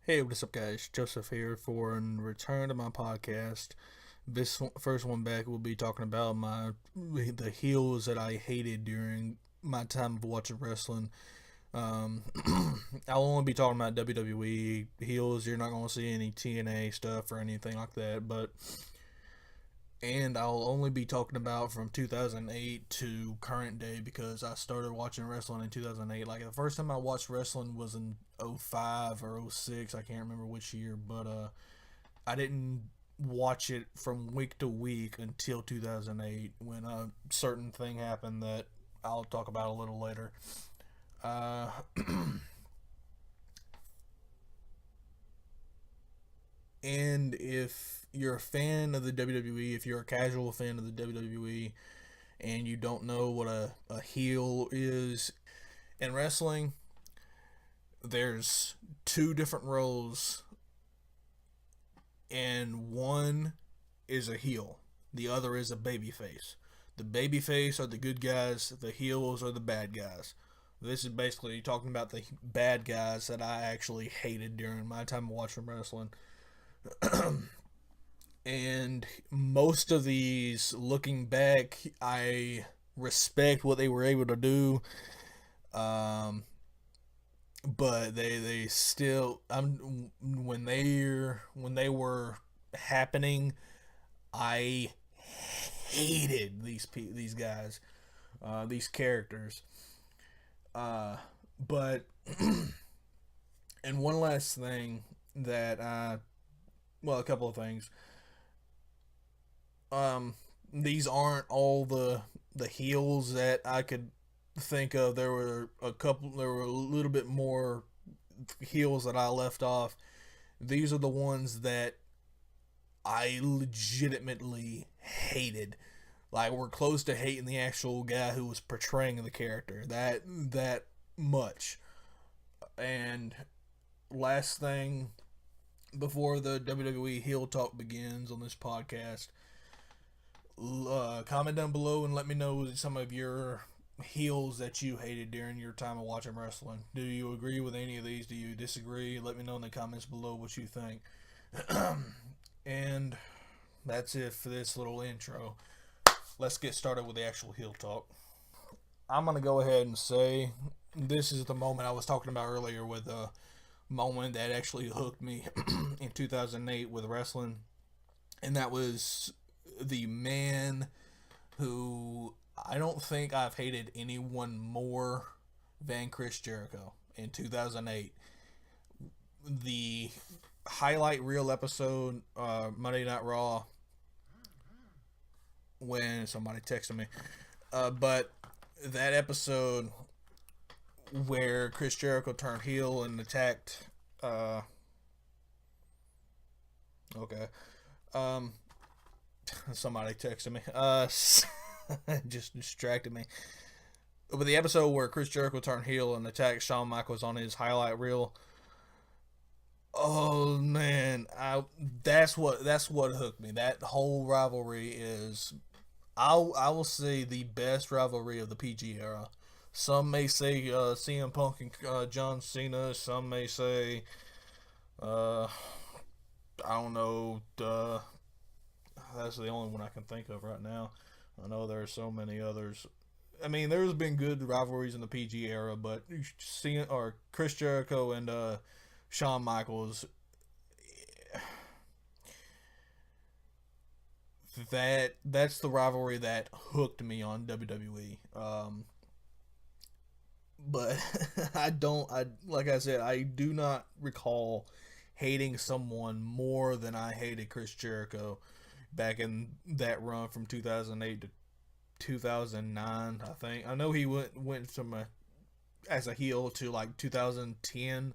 Hey, what's up, guys? Joseph here for a return to my podcast. This first one back, we'll be talking about the heels that I hated during my time of watching wrestling. Um, I'll only be talking about WWE heels. You're not going to see any TNA stuff or anything like that. And I'll only be talking about from 2008 to current day because I started watching wrestling in 2008. Like the first time I watched wrestling was in '05 or '06. I can't remember which year, but I didn't watch it from week to week until 2008 when a certain thing happened that I'll talk about a little later. Uh, and if you're a fan of the WWE, if you're a casual fan of the WWE, and you don't know what a heel is in wrestling, there's two different roles, and one is a heel, the other is a babyface. The babyface are the good guys, the heels are the bad guys. This is basically talking about the bad guys that I actually hated during my time watching wrestling. And most of these, looking back, I respect what they were able to do. Um, but they still when they were happening, I hated these guys, these characters. But and one last thing that well, a couple of things. Um, these aren't all the heels that I could think of. There were a couple. There were a little bit more heels that I left off. These are the ones that I legitimately hated. Like we're close to hating the actual guy who was portraying the character. That much. And last thing before the WWE heel talk begins on this podcast, comment down below and let me know some of your heels that you hated during your time of watching wrestling. Do you agree with any of these? Do you disagree? Let me know in the comments below what you think. And that's it for this little intro. Let's get started with the actual heel talk. I'm going to go ahead and say this is the moment I was talking about earlier with the moment that actually hooked me in 2008 with wrestling. And that was the man who I don't think I've hated anyone more than Chris Jericho in 2008. The highlight reel episode, Monday Night Raw, when somebody texted me, but that episode where Chris Jericho turned heel and attacked. Okay. Um, Somebody texted me. Just distracted me. But the episode where Chris Jericho turned heel and attacked Shawn Michaels on his highlight reel. Oh man, that's what hooked me. That whole rivalry is, I will say, the best rivalry of the PG era. Some may say CM Punk and John Cena. Some may say uh, I don't know. That's the only one I can think of right now. I know there are so many others. I mean, there's been good rivalries in the PG era, but seeing or Chris Jericho and Shawn Michaels, that's the rivalry that hooked me on WWE. But I like I said, I do not recall hating someone more than I hated Chris Jericho back in that run from 2008 to 2009. I think I know he went from as a heel to like 2010,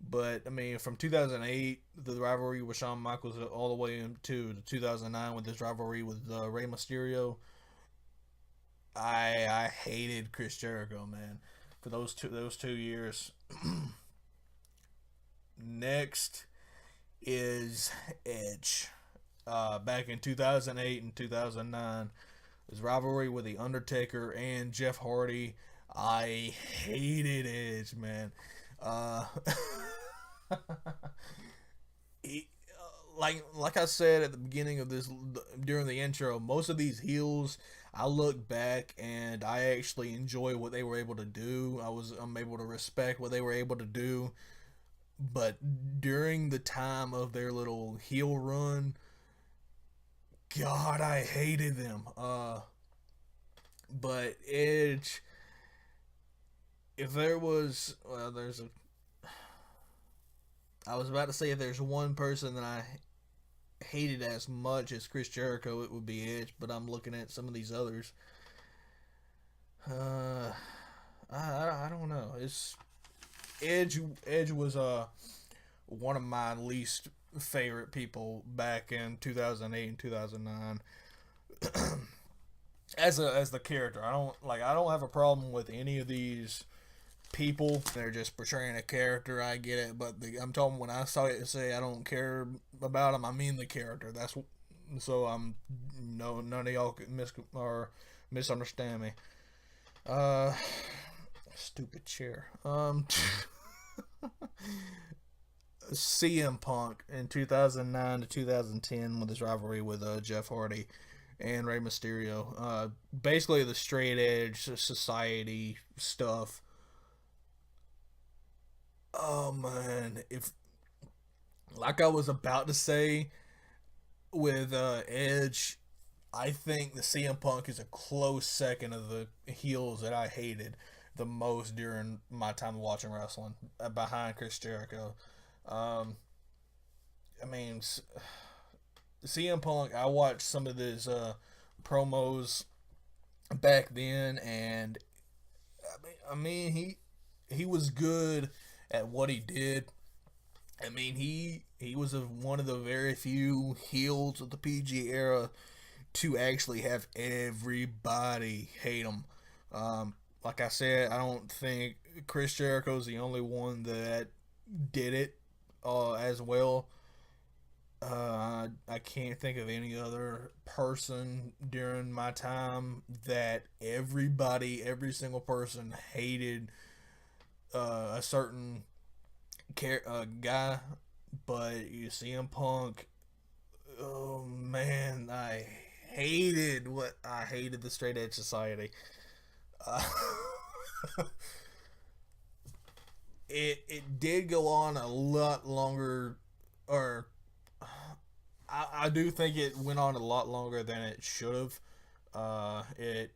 but I mean from 2008 the rivalry with Shawn Michaels all the way into 2009 with this rivalry with Rey Mysterio. I hated Chris Jericho, man, for those 2 years. Next is Edge. Back in 2008 and 2009, his rivalry with the Undertaker and Jeff Hardy. I hated Edge, man. Uh, like I said at the beginning of this, during the intro, most of these heels, I look back and I actually enjoy what they were able to do. I'm able to respect what they were able to do. But during the time of their little heel run, God, I hated them. But Edge, if there was, well, there's a. I was about to say if there's one person that I hated as much as Chris Jericho, it would be Edge. But I'm looking at some of these others. Uh, I don't know. It's Edge. Edge was one of my least favorite people back in 2008 and 2009. As the character, I don't have a problem with any of these people. They're just portraying a character. I get it, but I'm talking when I saw it say I don't care about them. I mean the character. That's so I'm no none of y'all can misunderstand me. Uh, Stupid chair. CM Punk in 2009 to 2010 with his rivalry with Jeff Hardy and Rey Mysterio. Basically the straight edge society stuff. Oh man, if like I was about to say with Edge, I think the CM Punk is a close second of the heels that I hated the most during my time watching wrestling, behind Chris Jericho. Um, I mean, CM Punk. I watched some of his promos back then, and he was good at what he did. I mean, he was one of the very few heels of the PG era to actually have everybody hate him. Like I said, I don't think Chris Jericho's the only one that did it as well. I can't think of any other person during my time that every single person hated a certain guy. But you see him Punk, oh man, I hated the straight edge society. Uh, it did go on a lot longer, or I do think it went on a lot longer than it should have. It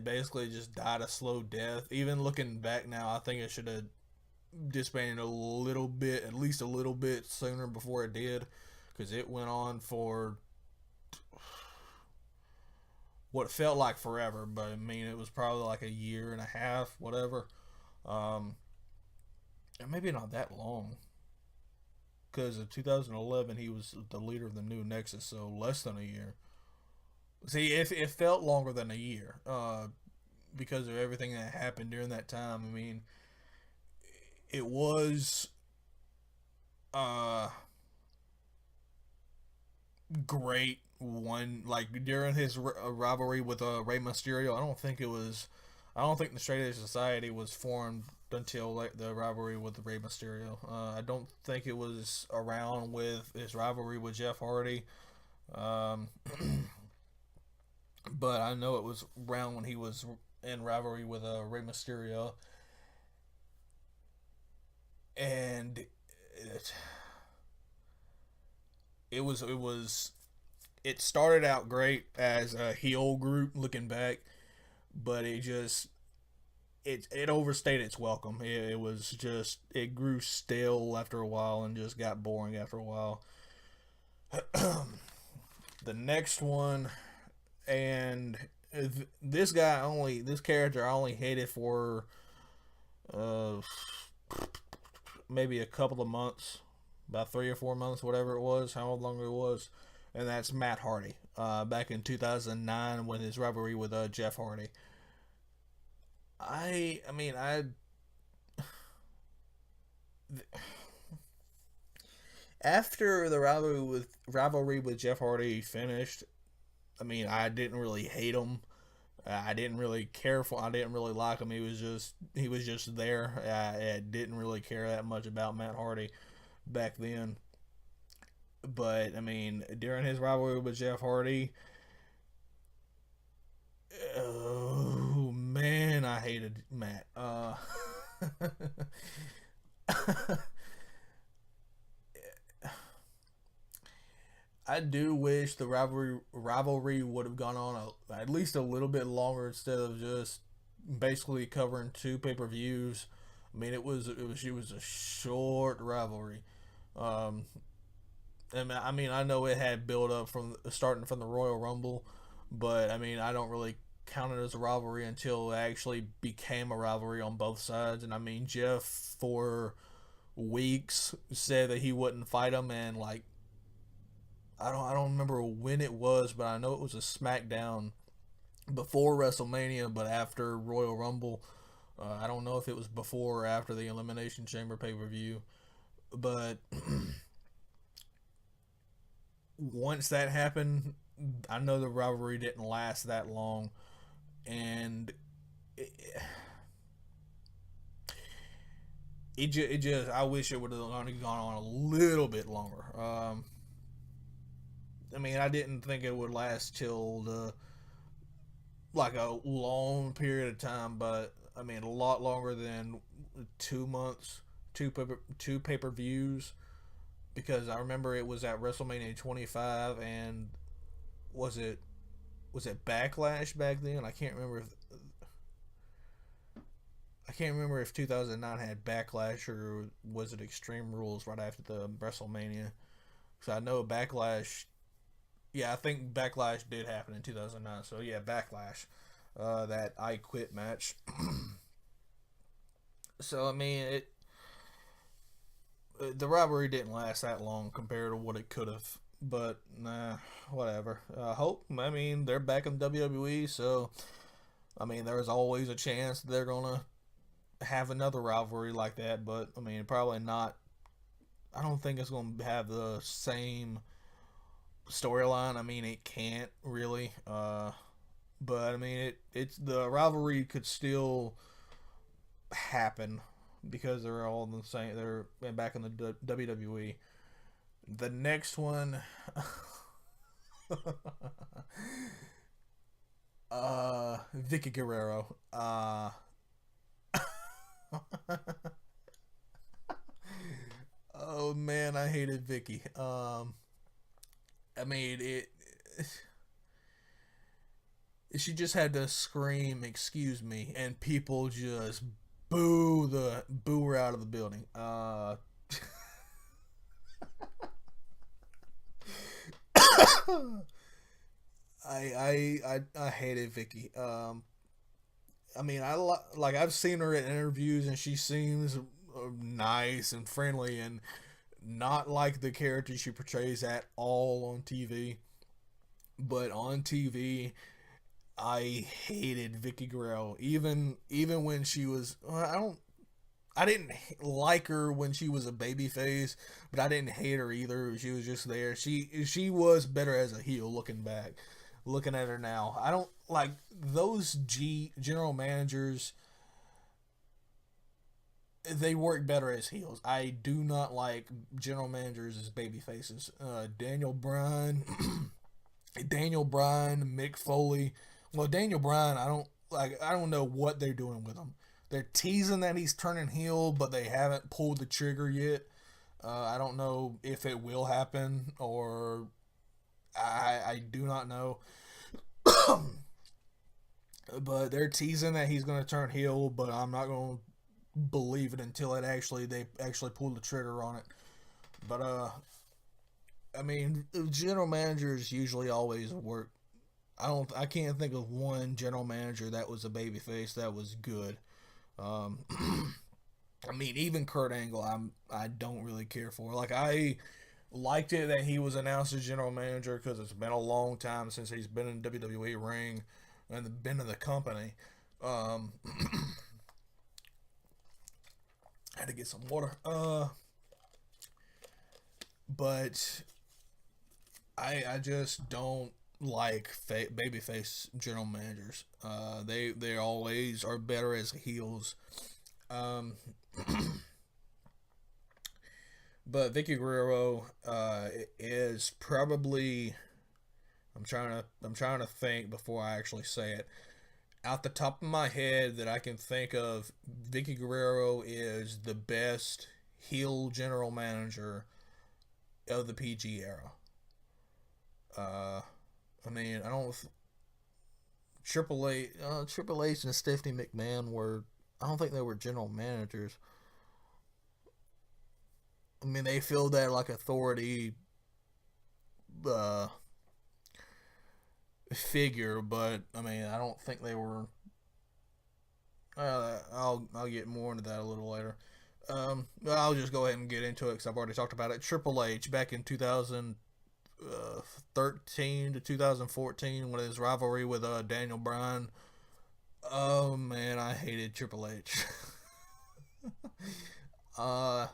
basically just died a slow death. Even looking back now, I think it should have disbanded a little bit, at least a little bit sooner before it did, because it went on for what felt like forever. But I mean, it was probably like a year and a half, whatever. Um, and maybe not that long, because in 2011 he was the leader of the new Nexus, so less than a year. See, it felt longer than a year, because of everything that happened during that time. I mean, it was uh, great one, like during his rivalry with Rey Mysterio. I don't think the Straight Edge Society was formed until like the rivalry with Rey Mysterio. I don't think it was around with his rivalry with Jeff Hardy. Um, but I know it was around when he was in rivalry with Rey Mysterio, and it was it started out great as a heel group looking back, but it overstayed its welcome. It was just it grew stale after a while and just got boring after a while. The next one, and this character I only hated for uh maybe a couple of months, about 3 or 4 months, whatever it was, how long it was, and that's Matt Hardy. Back in 2009 when his rivalry with Jeff Hardy. I mean I After the rivalry with Jeff Hardy finished, I mean I didn't really hate him. I didn't really care for. I didn't really like him. He was just there. I didn't really care that much about Matt Hardy back then. But I mean, during his rivalry with Jeff Hardy, oh man, I hated Matt. I do wish the rivalry would have gone on at least a little bit longer instead of just basically covering two pay-per-views. I mean, it was a short rivalry. Um, and I mean, I know it had built up from starting from the Royal Rumble, but I mean, I don't really count it as a rivalry until it actually became a rivalry on both sides. And I mean, Jeff for weeks said that he wouldn't fight him, and like I don't remember when it was, but I know it was a SmackDown before WrestleMania, but after Royal Rumble. I don't know if it was before or after the Elimination Chamber pay per view, but once that happened, I know the rivalry didn't last that long, and it, it just I wish it would have gone on a little bit longer. I mean, I didn't think it would last till like a long period of time, but I mean a lot longer than 2 months, two pay per views, because I remember it was at WrestleMania 25, and was it was it Backlash back then? I can't remember if 2009 had Backlash or was it Extreme Rules right after the WrestleMania. So I know Backlash. Yeah, I think Backlash did happen in 2009. So yeah, Backlash, that I Quit match. So I mean, the rivalry didn't last that long compared to what it could have. But nah, whatever. Hope. I mean, they're back in WWE, so I mean, there's always a chance they're gonna have another rivalry like that. But I mean, probably not. I don't think it's gonna have the same storyline. I mean, it can't really. But I mean, it's the rivalry could still happen because they're all the same. They're back in the WWE. The next one, Vicky Guerrero. Oh man, I hated Vicky. I mean it. She just had to scream, "Excuse me," and people just boo her out of the building. I hated Vicky. I mean, like I've seen her in interviews, and she seems nice and friendly, and not like the character she portrays at all on TV. But on TV, I hated Vicky Guerrero. Even when she was, I didn't like her when she was a baby face, but I didn't hate her either. She was just there. She was better as a heel looking back. Looking at her now, I don't like those general managers. They work better as heels. I do not like general managers as baby faces. Daniel Bryan, Mick Foley. Well, Daniel Bryan, I don't like. I don't know what they're doing with him. They're teasing that he's turning heel, but they haven't pulled the trigger yet. I don't know if it will happen, or I do not know. But they're teasing that he's going to turn heel, but I'm not going to believe it until they actually pull the trigger on it. But I mean, general managers usually always work. I can't think of one general manager that was a babyface that was good. Um, I mean, even Kurt Angle, I don't really care for. Like I liked it that he was announced as general manager because it's been a long time since he's been in the WWE ring and been in the company. Um, had to get some water. But I just don't like babyface general managers. They always are better as heels. Um, But Vicky Guerrero is probably. I'm trying to think before I actually say it. Out the top of my head that I can think of, Vicky Guerrero is the best heel general manager of the PG era. Uh, I mean, I don't. Triple H and Stephanie McMahon were. I don't think they were general managers. I mean, they feel that like authority uh, figure, but I mean, I don't think they were. I'll get more into that a little later. I'll just go ahead and get into it because I've already talked about it. Triple H back in 2013 to 2014 when his rivalry with Daniel Bryan. Oh man, I hated Triple H. uh,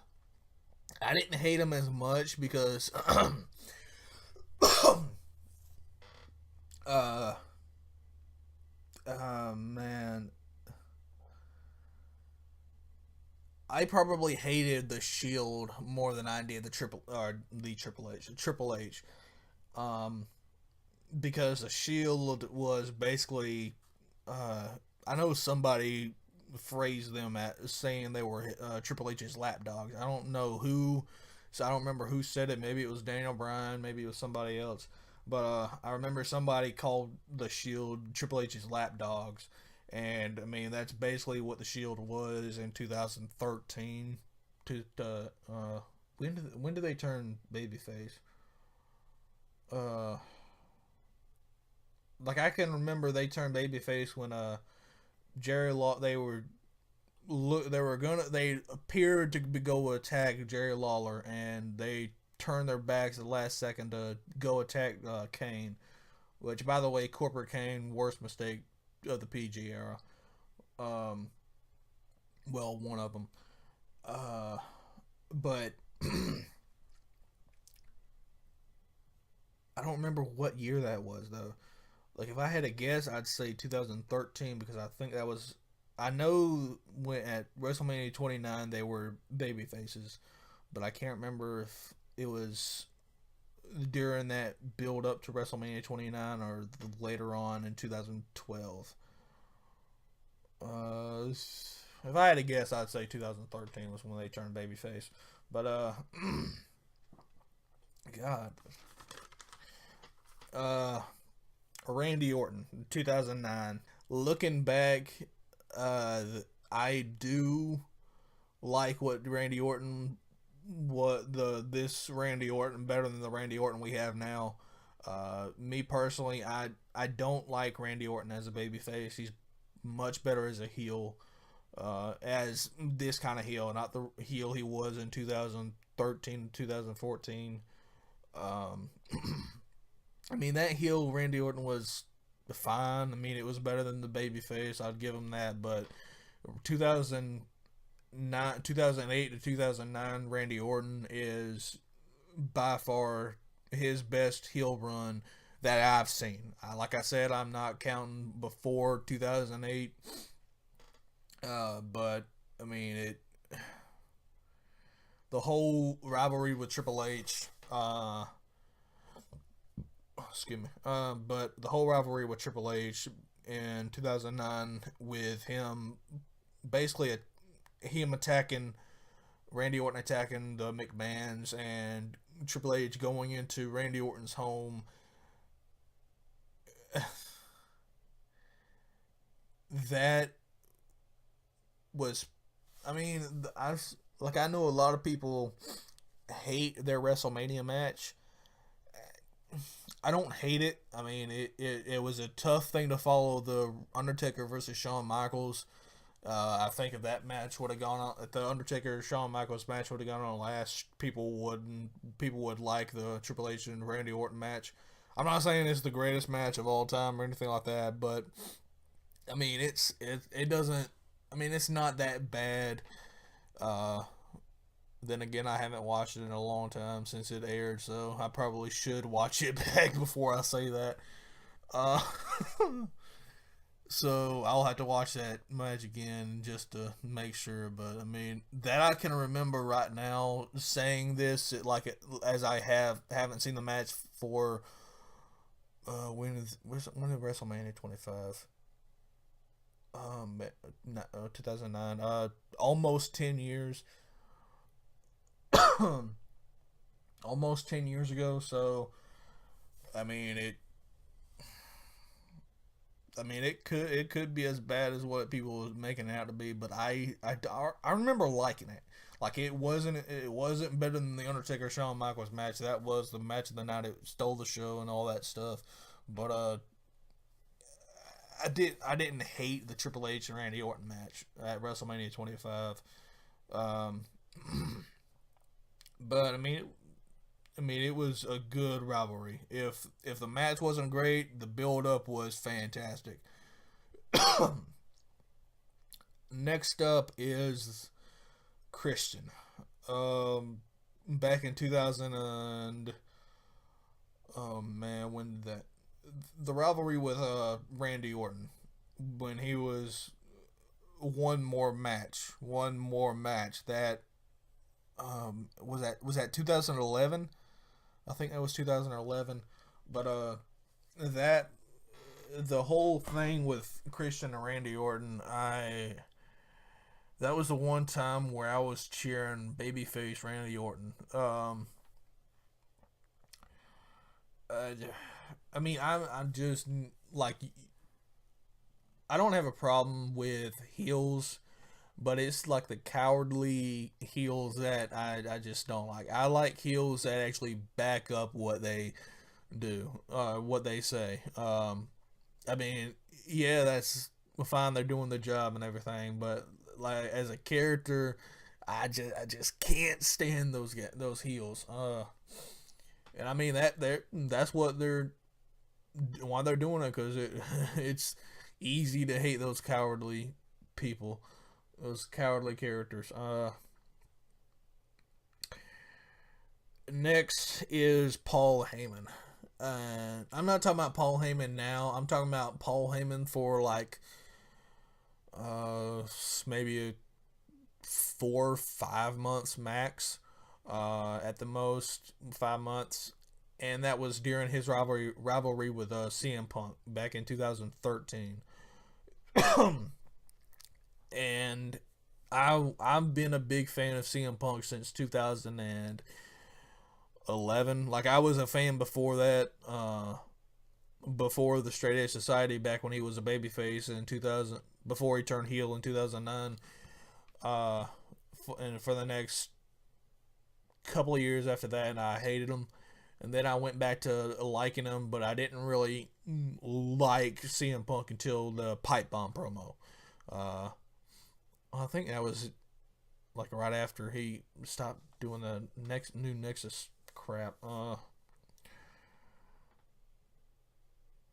I didn't hate him as much because, uh, man, I probably hated the Shield more than I did the Triple H. Triple H, um, because the Shield was basically, uh, I know somebody phrased them at saying they were Triple H's lapdogs. I don't know who, so I don't remember who said it. Maybe it was Daniel Bryan, maybe it was somebody else. But I remember somebody called the Shield Triple H's lapdogs, and I mean that's basically what the Shield was in 2013. When did they turn babyface? Uh, like I can remember they turned babyface when Jerry Law they appeared to go attack Jerry Lawler, and they turned their backs at the last second to go attack Kane, which by the way, Corporate Kane, worst mistake of the PG era. Um, well, one of them. Uh, but I don't remember what year that was though. Like if I had to guess, I'd say 2013 because I think that was. I know when at WrestleMania 29 they were baby faces, but I can't remember if it was during that build up to WrestleMania 29 or later on in 2012. If I had to guess, I'd say 2013 was when they turned babyface. But God, uh, Randy Orton, 2009. Looking back, uh, I do like what Randy Orton, what the this Randy Orton better than the Randy Orton we have now. Me personally, I don't like Randy Orton as a babyface. He's much better as a heel, as this kind of heel, not the heel he was in 2013 2014. Um, I mean that heel Randy Orton was fine. I mean it was better than the babyface. I'd give him that, but 2008 to 2009 Randy Orton is by far his best heel run that I've seen. Like I said, I'm not counting before 2008, but I mean it. The whole rivalry with Triple H, excuse me, but the whole rivalry with Triple H in 2009 with him, basically him attacking Randy Orton, attacking the McMahons, and Triple H going into Randy Orton's home. That was, I mean, I know a lot of people hate their WrestleMania match. I don't hate it. I mean, it was a tough thing to follow the Undertaker versus Shawn Michaels. I think if that match would have gone on, if the Undertaker Shawn Michaels match would have gone on last, people would like the Triple H and Randy Orton match. I'm not saying it's the greatest match of all time or anything like that, but I mean it doesn't. I mean it's not that bad. Uh, then again, I haven't watched it in a long time since it aired, so I probably should watch it back before I say that. Uh, So I'll have to watch that match again just to make sure. But I mean, that I can remember right now saying this as I haven't seen the match for when did WrestleMania 25? 2009. Almost 10 years. Almost 10 years ago. So I mean it. I mean, it could be as bad as what people was making it out to be, but I remember liking it. Like it wasn't better than the Undertaker Shawn Michaels match. That was the match of the night. It stole the show and all that stuff. But I didn't hate the Triple H and Randy Orton match at WrestleMania 25. Um, but I mean, it was a good rivalry. If the match wasn't great, the build up was fantastic. Next up is Christian. Um, Back in 2000 and oh man, when did that the rivalry with Randy Orton when he was one more match that was that 2011. I think that was 2011. But that the whole thing with Christian and Randy Orton, I that was the one time where I was cheering babyface Randy Orton. Uh, I mean, I'm just like I don't have a problem with heels, but it's like the cowardly heels that I just don't like. I like heels that actually back up what they do, what they say. I mean, yeah, that's fine. They're doing the job and everything, but like as a character, I just can't stand those heels. And I mean that's what they're why they're doing it because it's easy to hate those cowardly people, those cowardly characters. Next is Paul Heyman. I'm not talking about Paul Heyman now. I'm talking about Paul Heyman for like uh, maybe 4 5 months max, at the most 5 months, and that was during his rivalry with CM Punk back in 2013. And I've been a big fan of CM Punk since 2011. Like I was a fan before that, before the Straight Edge Society, back when he was a babyface in 2000, before he turned heel in 2009. Uh, and for the next couple of years after that, I hated him. And then I went back to liking him, but I didn't really like CM Punk until the pipe bomb promo. Uh, I think that was like right after he stopped doing the next new Nexus crap.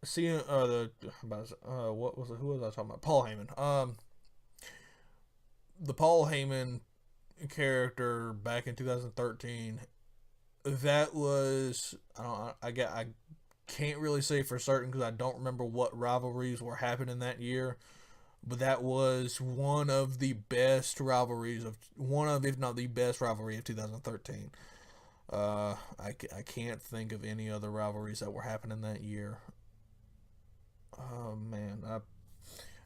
See, the what was it? Who was I talking about? Paul Heyman. The Paul Heyman character back in 2013. That was I don't I can't really say for certain because I don't remember what rivalries were happening that year. But that was one of the best rivalries of one of if not the best rivalry of 2013. I can't think of any other rivalries that were happening that year. Oh man,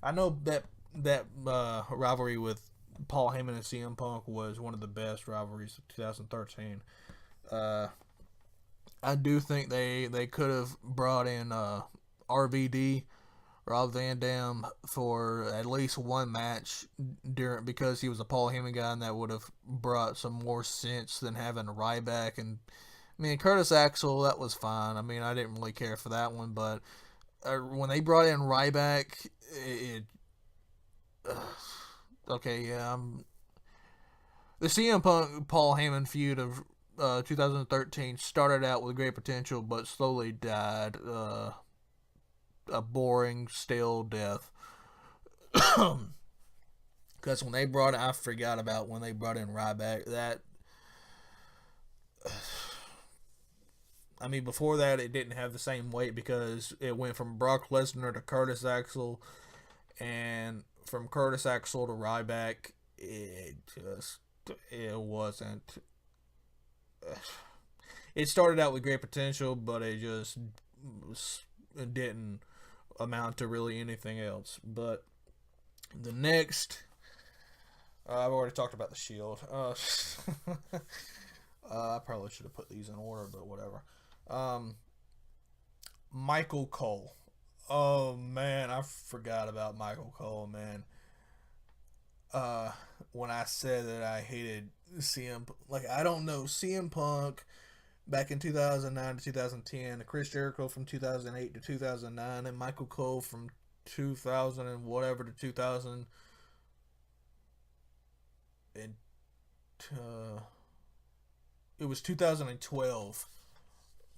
I know that rivalry with Paul Heyman and CM Punk was one of the best rivalries of 2013. Uh, I do think they could have brought in RVD, Rob Van Dam, for at least one match during because he was a Paul Heyman guy, and that would have brought some more sense than having Ryback and. I mean, Curtis Axel, that was fine. I mean, I didn't really care for that one, but when they brought in Ryback, it okay, yeah. The CM Punk Paul Heyman feud of 2013 started out with great potential, but slowly died a boring, stale death. Because when they brought, I forgot about when they brought in Ryback. That I mean, before that, it didn't have the same weight because it went from Brock Lesnar to Curtis Axel, And from Curtis Axel to Ryback, it wasn't. It started out with great potential, but it just didn't amount to really anything else. But the next, I've already talked about the Shield. I probably should have put these in order, but whatever. Um, Michael Cole. Oh man, I forgot about Michael Cole, man. Uh, when I said that I hated CM, like I don't know CM Punk back in 2009 to 2010, Chris Jericho from 2008 to 2009, and Michael Cole from 2000 and whatever to 2000 and it was 2012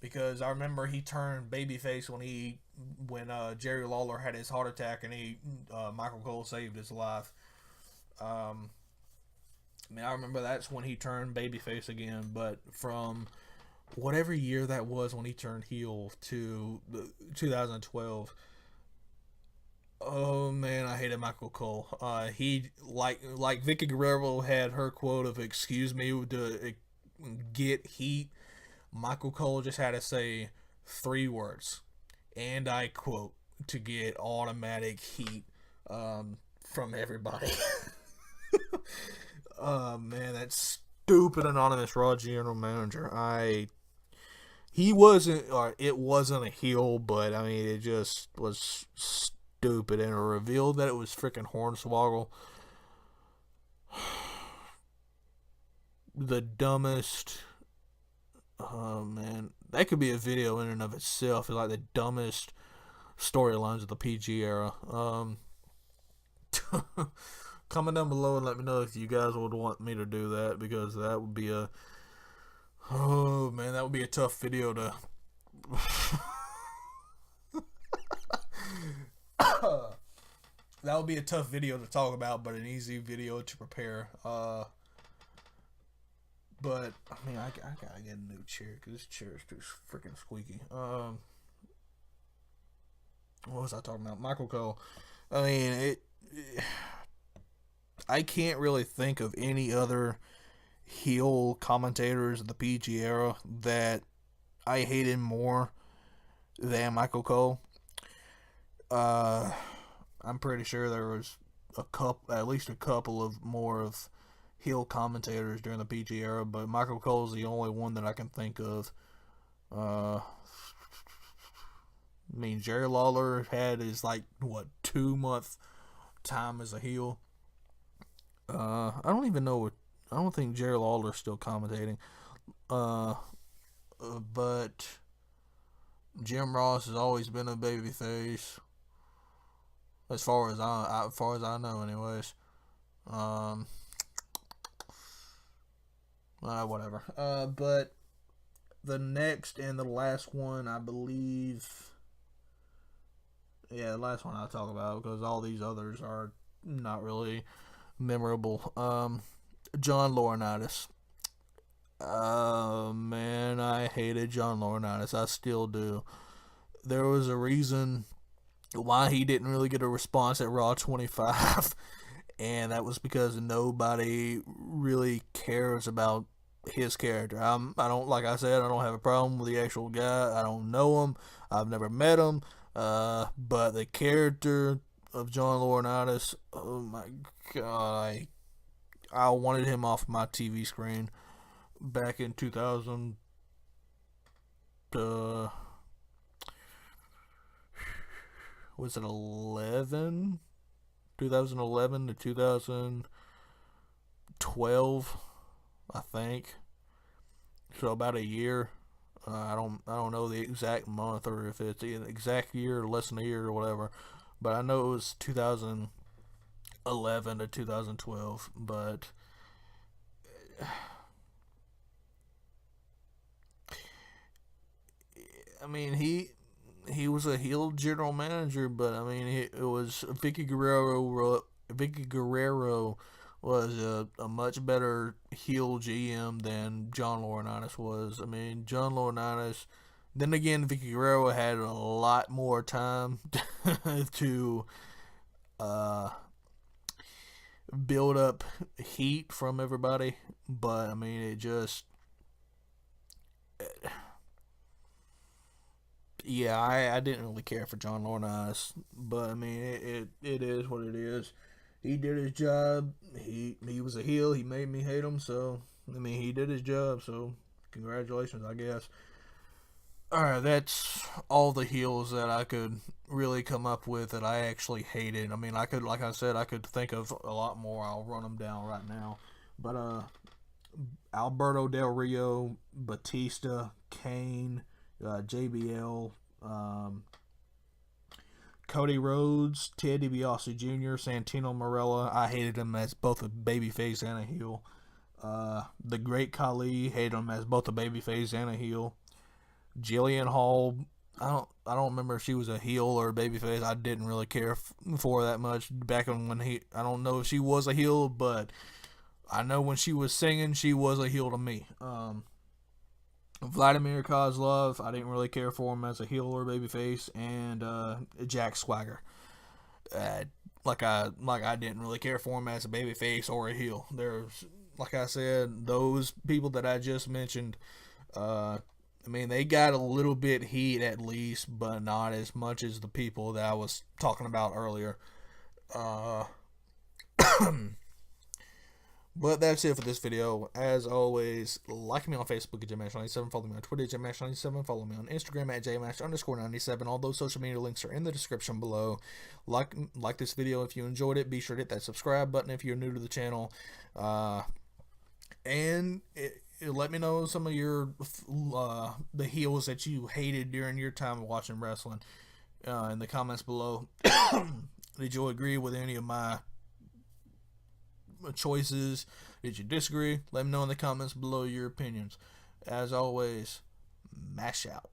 because I remember he turned babyface when Jerry Lawler had his heart attack and he Michael Cole saved his life. Um, I mean, I remember that's when he turned babyface again. But from whatever year that was when he turned heel to 2012, oh man, I hated Michael Cole. He like Vicky Guerrero had her quote of "Excuse me" to get heat. Michael Cole just had to say three words, and I quote, to get automatic heat from everybody. Man, that stupid anonymous Raw general manager. He wasn't, or it wasn't a heel, but I mean, it just was stupid, and it revealed that it was freaking Hornswoggle. The dumbest. Oh man, that could be a video in and of itself. It's like the dumbest storylines of the PG era. Comment down below and let me know if you guys would want me to do that, because that would be a, oh man, that would be a tough video to that would be a tough video to talk about, but an easy video to prepare. But I mean, I gotta get a new chair because this chair is too freaking squeaky. What was I talking about? Michael Cole. I mean, I can't really think of any other heel commentators of the PG era that I hated more than Michael Cole. Uh, I'm pretty sure there was at least a couple of more of heel commentators during the PG era, but Michael Cole's the only one that I can think of. I mean, Jerry Lawler had his 2-month time as a heel. I don't even know what. I don't think Jerry Lawler's still commentating. But Jim Ross has always been a babyface, as far as I know, anyways. Um, Whatever. But the next and the last one, I believe. Yeah, the last one I'll talk about, because all these others are not really memorable. John Laurinaitis. Man, I hated John Laurinaitis. I still do. There was a reason why he didn't really get a response at Raw 25, and that was because nobody really cares about his character. I don't, like I said, I don't have a problem with the actual guy. I don't know him. I've never met him. But the character of John Laurinaitis, oh my god, I wanted him off my TV screen back in 2000. Was it 11? 2011 to 2012, I think. So about a year. I don't know the exact month, or if it's an exact year or less than a year or whatever, but I know it was 2011 to 2012. But I mean, he was a heel general manager, but I mean, it was Vicky Guerrero. Vicky Guerrero was a much better heel GM than John Laurinaitis was. I mean, John Laurinaitis. Then again, Vicky Guerrero had a lot more time to build up heat from everybody, but I mean, it just, yeah, I didn't really care for John Laurinaitis, but I mean, it is what it is. He did his job. He was a heel. He made me hate him. So I mean, he did his job. So congratulations, I guess. All right, that's all the heels that I could really come up with that I actually hated. I mean, I could, like I said, I could think of a lot more. I'll run them down right now. But Alberto Del Rio, Batista, Kane, JBL, um, Cody Rhodes, Ted DiBiase Jr., Santino Marella. I hated him as both a babyface and a heel. The Great Khali, hated him as both a babyface and a heel. Jillian Hall, I don't remember if she was a heel or a babyface. I didn't really care for that much back when I don't know if she was a heel, but I know when she was singing, she was a heel to me. Vladimir Kozlov, I didn't really care for him as a heel or babyface, and Jack Swagger. Like I didn't really care for him as a babyface or a heel. There's, like I said, those people that I just mentioned. I mean, they got a little bit heat at least, but not as much as the people that I was talking about earlier. Uh, but that's it for this video. As always, like me on Facebook at JMash97, follow me on Twitter at JMash97, follow me on Instagram at JMash_97. All those social media links are in the description below. Like this video if you enjoyed it. Be sure to hit that subscribe button if you're new to the channel. Let me know some of your the heels that you hated during your time watching wrestling in the comments below. Did you agree with any of my choices? Did you disagree? Let me know in the comments below your opinions. As always, mash out.